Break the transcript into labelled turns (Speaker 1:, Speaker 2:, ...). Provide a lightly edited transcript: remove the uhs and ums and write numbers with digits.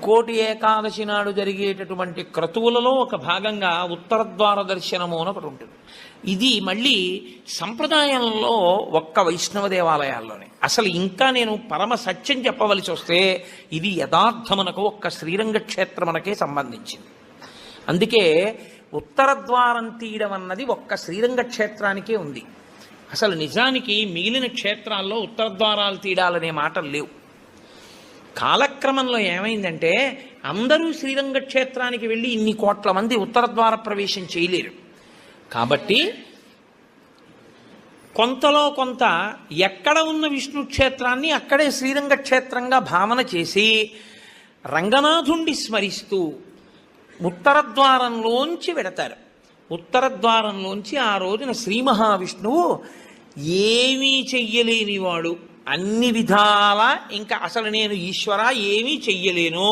Speaker 1: ముక్కోటి ఏకాదశి నాడు జరిగేటటువంటి క్రతువులలో ఒక భాగంగా ఉత్తరద్వార దర్శనము అని ఒకటి ఉంటుంది. ఇది మళ్ళీ సంప్రదాయంలో ఒక్క వైష్ణవ దేవాలయాల్లోనే. అసలు ఇంకా నేను పరమ సత్యం చెప్పవలసి వస్తే ఇది యథార్థమునకు ఒక్క శ్రీరంగ క్షేత్రమునకే సంబంధించింది. అందుకే ఉత్తరద్వారం తీయడం అన్నది ఒక్క శ్రీరంగ క్షేత్రానికే ఉంది. అసలు నిజానికి మిగిలిన క్షేత్రాల్లో ఉత్తరద్వారాలు తీయడాలనే మాటలు లేవు. కాలక్రమంలో ఏమైందంటే అందరూ శ్రీరంగ క్షేత్రానికి వెళ్ళి ఇన్ని కోట్ల మంది ఉత్తరద్వార ప్రవేశం చేయలేరు. కాబట్టి కొంతలో కొంత ఎక్కడ ఉన్న విష్ణు క్షేత్రాన్ని అక్కడే శ్రీరంగ క్షేత్రంగా భావన చేసి రంగనాథుణ్ణి స్మరిస్తూ ఉత్తరద్వారంలోంచి వెడతారు. ఉత్తరద్వారంలోంచి ఆ రోజున శ్రీ మహావిష్ణువు ఏమీ చెయ్యలేనివాడు, అన్ని విధాలా ఇంకా అసలు నేను ఈశ్వర ఏమీ చెయ్యలేను